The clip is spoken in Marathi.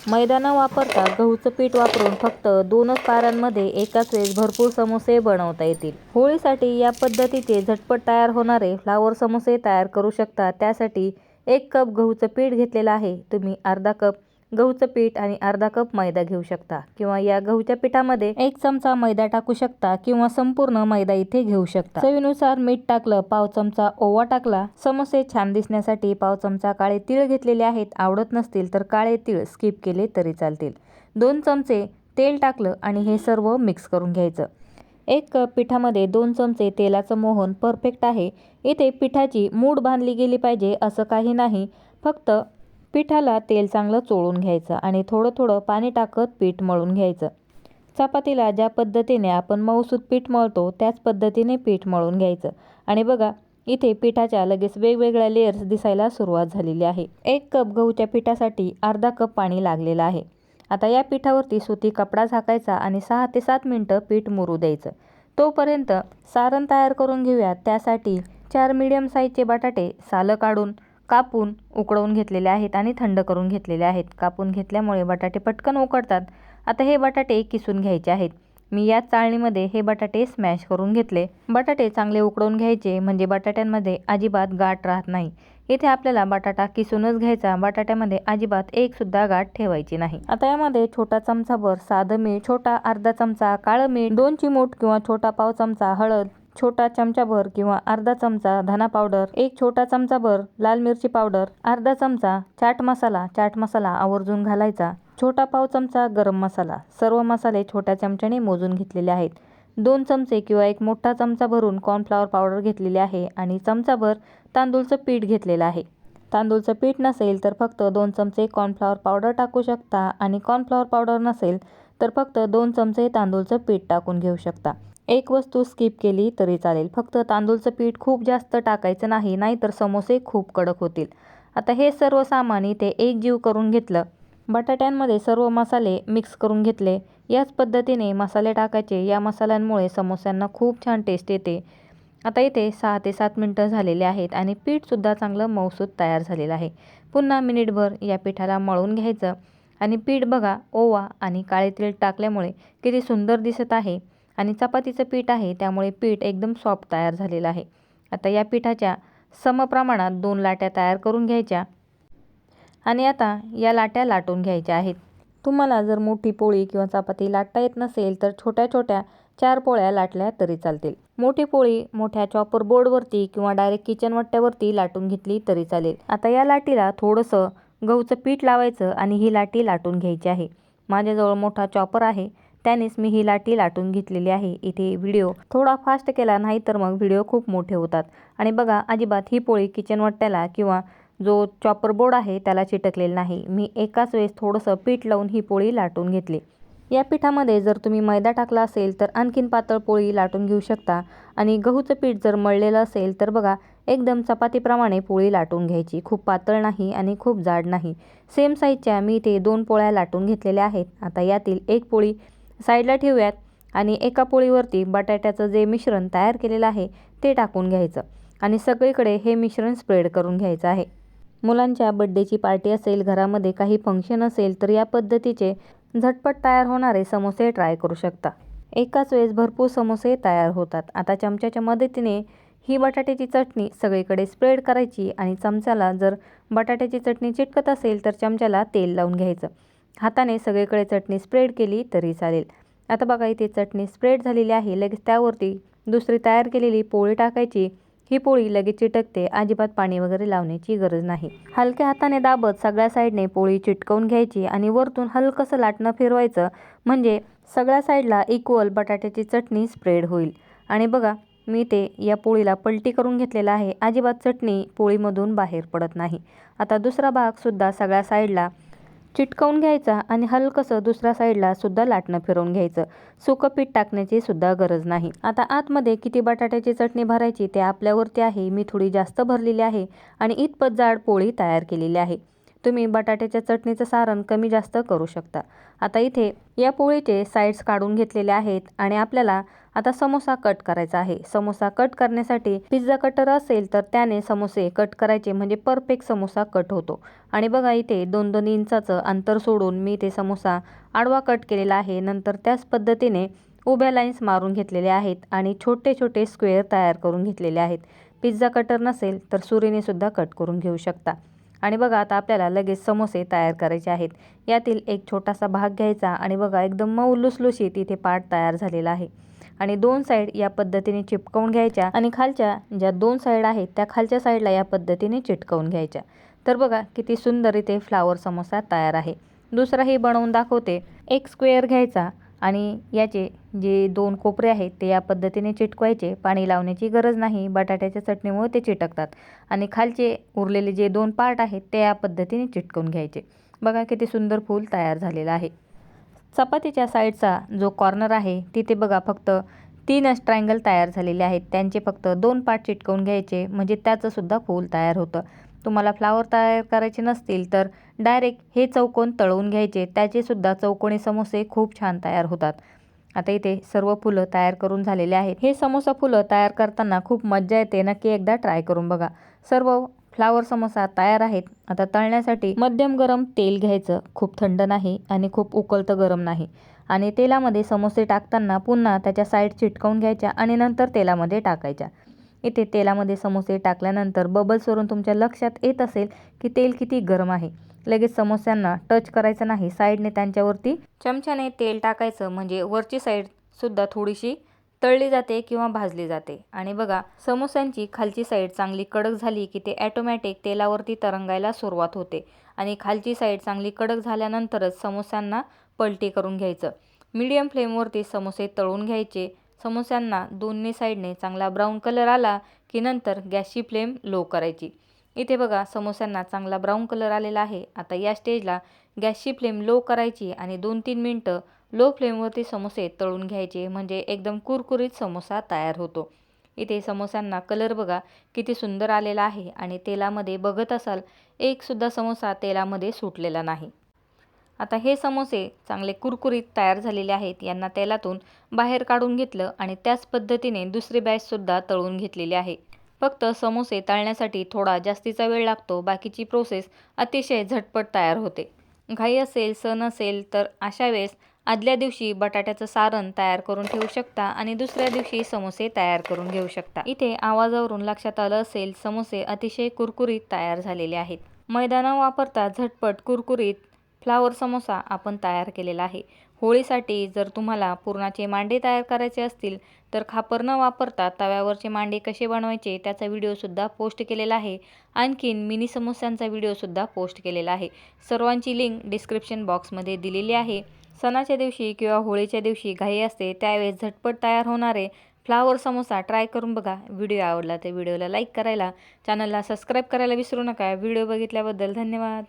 मैदा न वापरता गहूचं पीठ वापरून फक्त 2च पाऱ्यांमध्ये एकाच वेळेस भरपूर समोसे बनवता येतील। होळीसाठी या पद्धतीचे झटपट तयार होणारे फ्लावर समोसे तयार करू शकता। त्यासाठी 1 कप गहूचं पीठ घेतलेलं आहे। तुम्ही अर्धा कप गहूचं पीठ आणि अर्धा कप मैदा घेऊ शकता किंवा या गहूच्या पिठामध्ये 1 चमचा मैदा टाकू शकता किंवा संपूर्ण मैदा इथे घेऊ शकता। चवीनुसार मीठ टाकलं, पाव चमचा ओवा टाकला। समोसे छान दिसण्यासाठी पाव चमचा काळे तीळ घेतलेले आहेत। आवडत नसतील तर काळे तीळ स्किप केले तरी चालतील। 2 चमचे तेल टाकलं आणि हे सर्व मिक्स करून घ्यायचं। 1 कप पिठामध्ये 2 चमचे तेलाचं मोहन परफेक्ट आहे। इथे पिठाची मूठ बांधली गेली पाहिजे असं काही नाही, फक्त पिठाला तेल चांगलं चोळून घ्यायचं आणि थोडं थोडं पाणी टाकत पीठ मळून घ्यायचं। चपातीला ज्या पद्धतीने आपण मऊसूत पीठ मळतो त्याच पद्धतीने पीठ मळून घ्यायचं। आणि बघा इथे पिठाच्या लगेच वेगवेगळ्या लेयर्स दिसायला सुरुवात झालेली आहे। 1 कप गहूच्या पिठासाठी अर्धा कप पाणी लागलेलं आहे। आता या पिठावरती सुती कपडा झाकायचा आणि 6 ते 7 मिनिटं पीठ मुरू द्यायचं। तोपर्यंत सारण तयार करून घेऊया। त्यासाठी 4 मीडियम साईजचे बटाटे सालं काढून कापून उकळवून घेतलेले आहेत आणि थंड करून घेतलेले आहेत। कापून घेतल्यामुळे बटाटे पटकन उकडतात। आता हे बटाटे किसून घ्यायचे आहेत। मी याच चाळणीमध्ये हे बटाटे स्मॅश करून घेतले। बटाटे चांगले उकडवून घ्यायचे म्हणजे बटाट्यांमध्ये अजिबात गाठ राहत नाही। इथे आपल्याला बटाटा किसूनच घ्यायचा, बटाट्यामध्ये अजिबात एक सुद्धा गाठ ठेवायची नाही। आता यामध्ये छोटा चमचाभर साधं मीठ, छोटा अर्धा चमचा काळं मीठ, 2 चिमूट किंवा छोटा पाव चमचा हळद, छोटा चमचाभर किंवा अर्धा चमचा धना पावडर, 1 छोटा चमचाभर लाल मिरची पावडर, अर्धा चमचा चाट मसाला आवर्जून घालायचा, छोटा पाव चमचा गरम मसाला। सर्व मसाले छोट्या चमच्याने मोजून घेतलेले आहेत। 2 चमचे किंवा 1 मोठा चमचा भरून कॉर्नफ्लॉवर पावडर घेतलेली आहे आणि चमचाभर तांदूळचं पीठ घेतलेलं आहे। तांदूळचं पीठ नसेल तर फक्त 2 चमचे कॉर्नफ्लॉवर पावडर टाकू शकता आणि कॉर्नफ्लॉवर पावडर नसेल तर फक्त 2 चमचे तांदूळचं पीठ टाकून घेऊ शकता। एक वस्तू स्किप केली तरी चालेल, फक्त तांदूळचं पीठ खूप जास्त टाकायचं नाही, नाहीतर समोसे खूप कडक होतील। आता हे सर्व सामान इथे एकजीव करून घेतलं। बटाट्यांमध्ये सर्व मसाले मिक्स करून घेतले। याच पद्धतीने मसाले टाकायचे। या मसाल्यांमुळे समोस्यांना खूप छान टेस्ट येते। आता इथे 6 ते 7 मिनिटं झालेले आहेत आणि पीठसुद्धा चांगलं मऊसूत तयार झालेलं आहे। पुन्हा मिनिटभर या पिठाला मळून घ्यायचं आणि पीठ बघा ओवा आणि काळे तीळ टाकल्यामुळे किती सुंदर दिसत आहे आणि चपातीचं पीठ आहे त्यामुळे पीठ एकदम सॉफ्ट तयार झालेलं आहे। आता या पिठाच्या समप्रमाणात 2 लाट्या तयार करून घ्यायच्या आणि आता या लाट्या लाटून घ्यायच्या आहेत। तुम्हाला जर मोठी पोळी किंवा चपाती लाटता येत नसेल तर छोट्या छोट्या 4 पोळ्या लाटल्या तरी चालतील। मोठी पोळी मोठ्या चॉपर बोर्डवरती किंवा डायरेक्ट किचन वट्ट्यावरती लाटून घेतली तरी चालेल। आता या लाटीला थोडंसं गहूचं पीठ लावायचं आणि ही लाटी लाटून घ्यायची आहे। माझ्याजवळ मोठा चॉपर आहे त्यानेच मी ही लाटी लाटून घेतलेली आहे। इथे व्हिडिओ थोडा फास्ट केला नाही तर मग व्हिडिओ खूप मोठे होतात। आणि बघा अजिबात ही पोळी किचन वट्ट्याला किंवा जो चॉपर बोर्ड आहे त्याला चिटकलेलं नाही। मी एकाच वेळेस थोडंसं पीठ लावून ही पोळी लाटून घेतली। या पिठामध्ये जर तुम्ही मैदा टाकला असेल तर आणखीन पातळ पोळी लाटून घेऊ शकता आणि गहूचं पीठ जर मळलेलं असेल तर बघा एकदम चपातीप्रमाणे पोळी लाटून घ्यायची, खूप पातळ नाही आणि खूप जाड नाही। सेम साईजच्या मी इथे 2 पोळ्या लाटून घेतलेल्या आहेत। आता यातील एक पोळी साईडला ठेवूयात आणि एका पोळीवरती बटाट्याचं जे मिश्रण तयार केलेलं आहे ते टाकून घ्यायचं आणि सगळीकडे हे मिश्रण स्प्रेड करून घ्यायचं आहे। मुलांच्या बर्थडेची पार्टी असेल, घरामध्ये काही फंक्शन असेल तर या पद्धतीचे झटपट तयार होणारे समोसे ट्राय करू शकता। एकाच वेळेस भरपूर समोसे तयार होतात। आता चमच्याच्या मदतीने ही बटाट्याची चटणी सगळीकडे स्प्रेड करायची आणि चमच्याला जर बटाट्याची चटणी चिटकत असेल तर चमच्याला तेल लावून घ्यायचं। हाताने सगळीकडे चटणी स्प्रेड केली तरी चालेल। आता बघा इथे चटणी स्प्रेड झालेली आहे। लगेच त्यावरती दुसरी तयार केलेली पोळी टाकायची। ही पोळी लगेच चिटकते, अजिबात पाणी वगैरे लावण्याची गरज नाही। हलक्या हाताने दाबत सगळ्या साईडने पोळी चिटकवून घ्यायची आणि वरतून हलकंसं लाटणं फिरवायचं म्हणजे सगळ्या साईडला इक्वल बटाट्याची चटणी स्प्रेड होईल। आणि बघा मी ते या पोळीला पलटी करून घेतलेला आहे, अजिबात चटणी पोळीमधून बाहेर पडत नाही। आता दुसरा भाग सुद्धा सगळ्या साईडला चिटकवून घ्यायचा आणि हलकंसं दुसऱ्या साईडला सुद्धा लाटणं फिरवून घ्यायचं। सुकं पीठ टाकण्याची सुद्धा गरज नाही। आता आतमध्ये किती बटाट्याची चटणी भरायची ते आपल्यावरती आहे। मी थोडी जास्त भरलेली आहे आणि इतपत जाड पोळी तयार केलेली आहे। तुम्ही बटाट्याच्या चटणीचं सारण कमी जास्त करू शकता। आता इथे या पोळीचे साईड्स काढून घेतलेले आहेत आणि आपल्याला आता समोसा कट करायचा आहे. समोसा कट करण्यासाठी पिझ्झा कटर असेल तर त्याने समोसे कट करायचे, म्हणजे परफेक्ट समोसा कट होतो. आणि बघा इथे 2-2 इंचाचं अंतर सोडून मी ते समोसा आडवा कट केलेला आहे. नंतर त्याच पद्धतीने उभ्या लाईन्स मारून घेतलेल्या आहेत आणि छोटे छोटे स्क्वेअर तयार करून घेतलेले आहेत. पिझ्झा कटर नसेल तर सुरीने सुद्धा कट करून घेऊ शकता. आणि बघा आता आपल्याला लगेच समोसे तयार करायचे आहेत. यातील एक छोटासा भाग घ्यायचा आणि बघा एकदम मऊ लुसलुशीत इथे पार्ट तयार झालेला आहे. आणि 2 साईड या पद्धतीने चिपकवून घ्यायच्या आणि खालच्या ज्या 2 साईड आहेत त्या खालच्या साईडला या पद्धतीने चिटकवून घ्यायच्या. तर बघा किती सुंदर इथे फ्लावर समोसा तयार आहे. दुसराही बनवून दाखवते. एक स्क्वेअर घ्यायचा आणि याचे जे 2 कोपरे आहेत ते या पद्धतीने चिटकवायचे. पाणी लावण्याची गरज नाही, बटाट्याच्या चटणीमुळे ते चिटकतात. आणि खालचे उरलेले जे 2 पार्ट आहेत ते या पद्धतीने चिटकवून घ्यायचे. बघा किती सुंदर फूल तयार झालेलं आहे. चपातीच्या साईडचा जो कॉर्नर आहे तिथे बघा फक्त 3च ट्रायंगल तयार झालेले आहेत. त्यांचे फक्त 2 पार्ट चिटकवून घ्यायचे, म्हणजे त्याचं सुद्धा फूल तयार होतं. तुम्हाला फ्लावर तयार करायचे नसतील तर डायरेक्ट हे चौकोन तळून घ्यायचे, त्याचे सुद्धा चौकोनी समोसे खूप छान तयार होतात. आता इथे सर्व फुलं तयार करून झालेले आहेत. हे समोसा फुलं तयार करताना खूप मज्जा येते. नक्की एकदा ट्राय करून बघा. सर्व फ्लावर समोसा तयार आहेत. आता तळण्यासाठी मध्यम गरम तेल घ्यायचं, खूप थंड नाही आणि खूप उकळतं गरम नाही. आणि तेलामध्ये समोसे टाकताना पुन्हा त्याच्या साईड चिटकवून घ्यायच्या आणि नंतर तेलामध्ये टाकायच्या. इथे तेलामध्ये समोसे टाकल्यानंतर बबल्सवरून तुमच्या लक्षात येत असेल की तेल किती गरम आहे. लगेच समोस्यांना टच करायचं नाही, साईडने त्यांच्यावरती चमच्याने तेल टाकायचं, म्हणजे वरची साईड सुद्धा थोडीशी तळली जाते किंवा भाजली जाते. आणि बघा समोस्यांची खालची साईड चांगली कडक झाली की ते ॲटोमॅटिक तेलावरती तरंगायला सुरुवात होते. आणि खालची साईड चांगली कडक झाल्यानंतरच समोस्यांना पलटी करून घ्यायचं. मीडियम फ्लेमवरती समोसे तळून घ्यायचे. समोस्यांना दोन्ही साईडने चांगला ब्राऊन कलर आला की नंतर गॅसची फ्लेम लो करायची. इथे बघा समोस्यांना चांगला ब्राऊन कलर आलेला आहे. आता या स्टेजला गॅसची फ्लेम लो करायची आणि 2-3 मिनटं लो फ्लेमवरती समोसे तळून घ्यायचे, म्हणजे एकदम कुरकुरीत समोसा तयार होतो. इथे समोस्यांना कलर बघा किती सुंदर आलेला आहे आणि तेलामध्ये बघत असाल एकसुद्धा समोसा तेलामध्ये सुटलेला नाही. आता हे समोसे चांगले कुरकुरीत तयार झालेले आहेत. यांना तेलातून बाहेर काढून घेतलं आणि त्याच पद्धतीने दुसरी बॅचसुद्धा तळून घेतलेली आहे. फक्त समोसे तळण्यासाठी थोडा जास्तीचा वेळ लागतो, बाकीची प्रोसेस अतिशय झटपट तयार होते. घाई असेल, सण असेल तर अशा वेळेस आदल्या दिवशी बटाट्याचं सारण तयार करून ठेवू शकता आणि दुसऱ्या दिवशी समोसे तयार करून घेऊ शकता. इथे आवाजावरून लक्षात आलं असेल समोसे अतिशय कुरकुरीत तयार झालेले आहेत. मैदा न वापरता झटपट कुरकुरीत फ्लावर समोसा आपण तयार केलेला आहे. होळीसाठी जर तुम्हाला पुरणाचे मांडे तयार करायचे असतील तर खापर न वापरता तव्यावरचे मांडे कसे बनवायचे त्याचा व्हिडिओसुद्धा पोस्ट केलेला आहे. आणखीन मिनी समोस्यांचा व्हिडिओसुद्धा पोस्ट केलेला आहे. सर्वांची लिंक डिस्क्रिप्शन बॉक्समध्ये दिलेली आहे. सणाच्या दिवशी किंवा होळीच्या दिवशी घाई असते त्यावेळेस झटपट तयार होणारे फ्लावर समोसा ट्राय करून बघा. व्हिडिओ आवडला तर व्हिडिओला लाईक करायला, चॅनलला सबस्क्राईब करायला विसरू नका. व्हिडिओ बघितल्याबद्दल धन्यवाद.